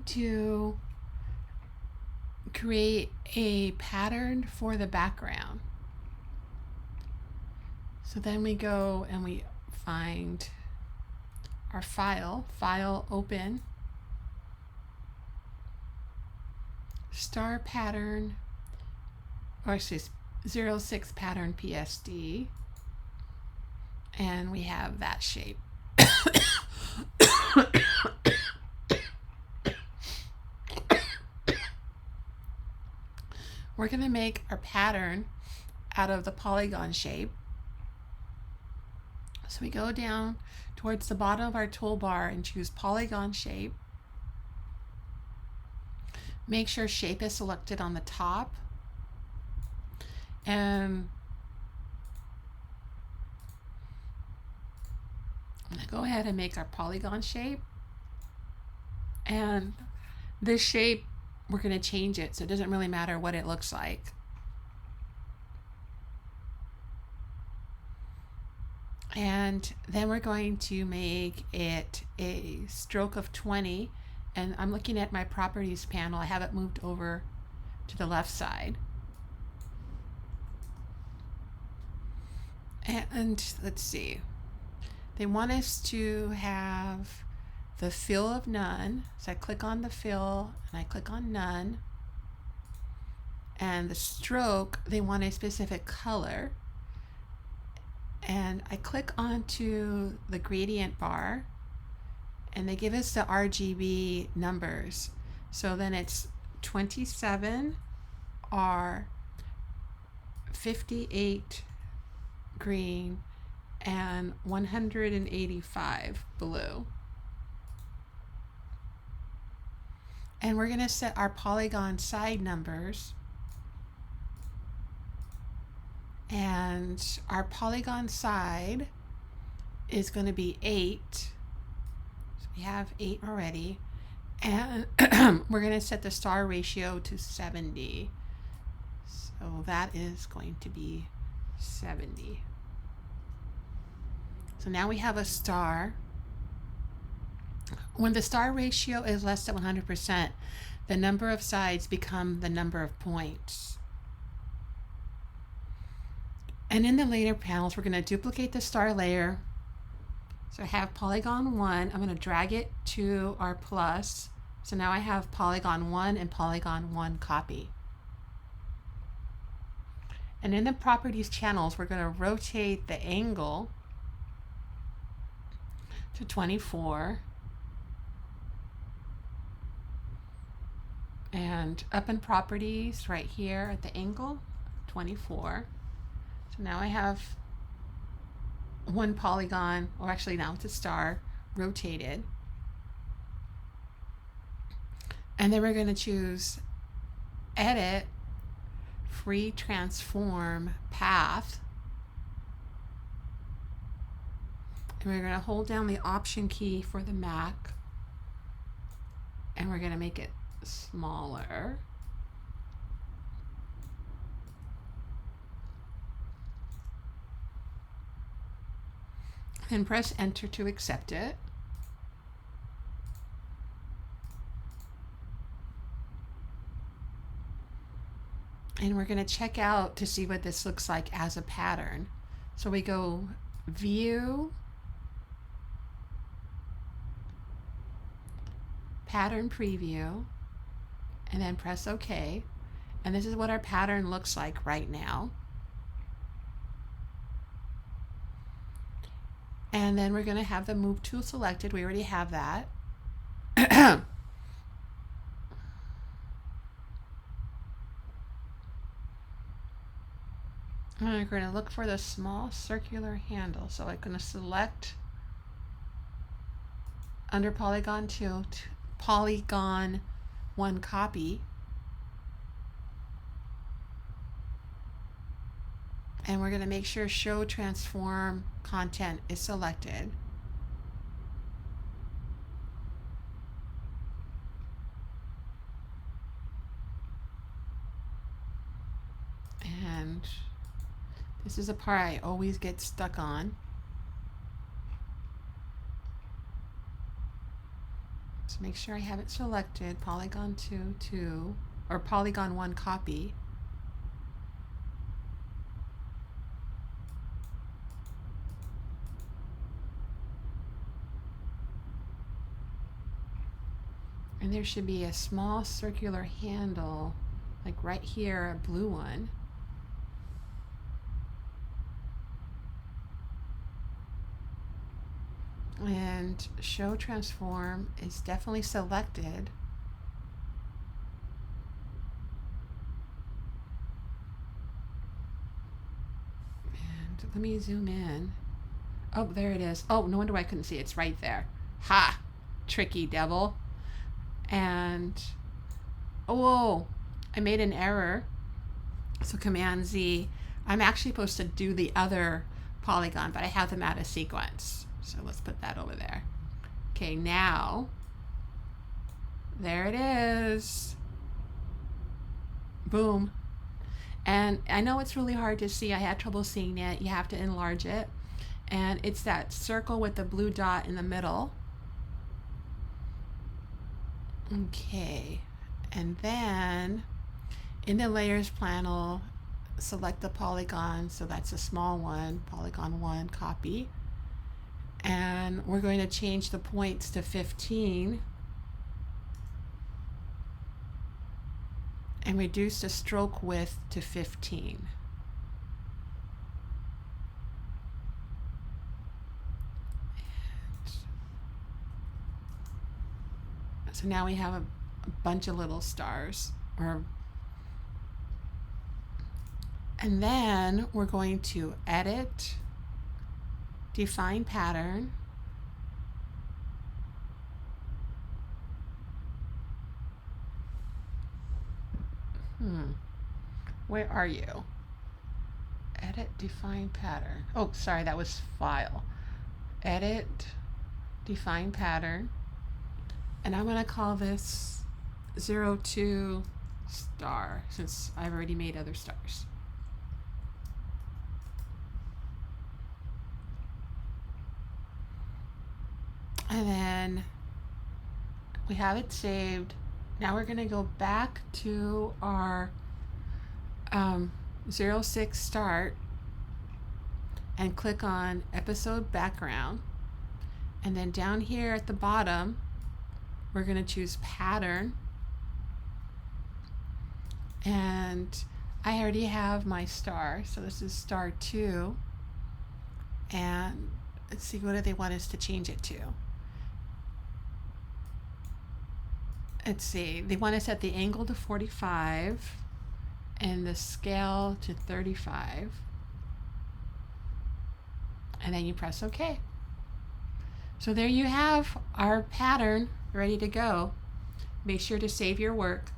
to create a pattern for the background. So then we go and we find our file, open, star pattern, or actually 06 pattern PSD, and we have that shape. We're going to make our pattern out of the polygon shape. So we go down towards the bottom of our toolbar and choose polygon shape. Make sure shape is selected on the top. And I'm going to go ahead and make our polygon shape. And this shape, we're going to change it so it doesn't really matter what it looks like. And then we're going to make it a stroke of 20. And I'm looking at my properties panel. I have it moved over to the left side. And let's see. They want us to have the fill of none. So I click on the fill and I click on none. And the stroke, they want a specific color. And I click onto the gradient bar and they give us the RGB numbers. So then it's 27 R, 58 green, and 185 blue. And we're going to set our polygon side numbers. And our polygon side is going to be 8. So we have 8 already. And we're going to set the star ratio to 70. So that is going to be 70. So now we have a star. When the star ratio is less than 100%, the number of sides become the number of points. And in the layer panels, we're going to duplicate the star layer. So I have polygon 1. I'm going to drag it to our plus. So now I have polygon 1 and polygon 1 copy. And in the properties channels, we're going to rotate the angle to 24. And up in properties right here at the angle, 24. So now I have one polygon, or actually now it's a star, rotated. And then we're going to choose Edit, Free Transform Path. And we're going to hold down the Option key for the Mac. And we're going to make it smaller. And press Enter to accept it. And we're going to check out to see what this looks like as a pattern. So we go View, Pattern Preview, and then press OK. And this is what our pattern looks like right now. And then we're going to have the Move tool selected. We already have that. And we're going to look for the small circular handle. So I'm going to select under Polygon 2, Polygon 1 copy. And we're going to make sure Show Transform Content is selected. And this is a part I always get stuck on. So make sure I have it selected, polygon 2, 2, or polygon 1 copy. And there should be a small circular handle, like right here, a blue one. And show transform is definitely selected. And let me zoom in. Oh, there it is. Oh, no wonder why I couldn't see it. It's right there. Ha! Tricky devil. And oh, I made an error. So Command Z. I'm actually supposed to do the other polygon, but I have them out of sequence. So let's put that over there. Okay, now, there it is. Boom. And I know it's really hard to see. I had trouble seeing it. You have to enlarge it. And it's that circle with the blue dot in the middle. Okay, and then in the layers panel, select the polygon, so that's a small one, polygon 1, copy. And we're going to change the points to 15 and reduce the stroke width to 15. So now we have a bunch of little stars. And then we're going to edit, define pattern, where are you? Edit, define pattern. Oh, sorry, that was file. Edit, define pattern. And I'm going to call this 02 star, since I've already made other stars. And then we have it saved. Now we're going to go back to our 06 start and click on episode background. And then down here at the bottom, we're going to choose pattern. And I already have my star. So this is star 2. And let's see, what do they want us to change it to? Let's see, they want to set the angle to 45 and the scale to 35. And then you press OK. So there you have our pattern ready to go. Make sure to save your work.